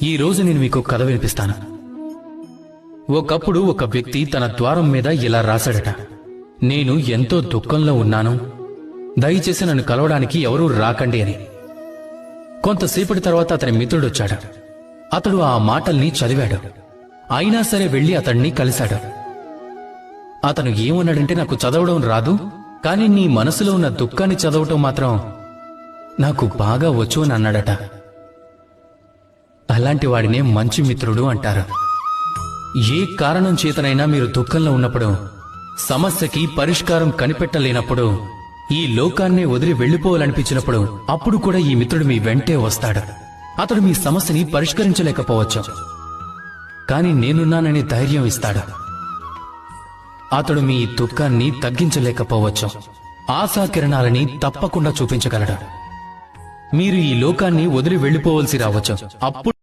ఈ రోజు నేను మీకు కథ వినిపిస్తాను. ఒకప్పుడు ఒక వ్యక్తి తన ద్వారం మీద ఇలా రాశాడట: నేను ఎంతో దుఃఖంలో ఉన్నాను, దయచేసి నన్ను కలవడానికి ఎవరూ రాకండి అని. కొంతసేపటి తర్వాత అతని మిత్రుడొచ్చాడు. అతడు ఆ మాటల్ని చదివాడు. అయినా సరే వెళ్లి అతన్ని కలిశాడు. అతను ఏమన్నాడంటే, నాకు చదవడం రాదు, కానీ నీ మనసులో ఉన్న దుఃఖాన్ని చదవటం మాత్రం నాకు బాగా వచ్చు అని అన్నాడట. అలాంటి వాడినే మంచి మిత్రుడు అంటారు. ఏ కారణం చేతనైనా మీరు దుఃఖంలో ఉన్నప్పుడు, సమస్యకి పరిష్కారం కనిపెట్టలేనప్పుడు, ఈ లోకాన్నే వదిలి వెళ్లిపోవాలనిపించినప్పుడు, అప్పుడు కూడా ఈ మిత్రుడు మీ వెంటే వస్తాడు. అతడు మీ సమస్యని పరిష్కరించలేకపోవచ్చు, కానీ నేనున్నానని ధైర్యం ఇస్తాడు. అతడు మీ దుఃఖాన్ని తగ్గించలేకపోవచ్చు, ఆశాకిరణాలని తప్పకుండా చూపించగలడు. మీరు ఈ లోకాన్ని వదిలి వెళ్లిపోవలసి రావచ్చు. అప్పుడు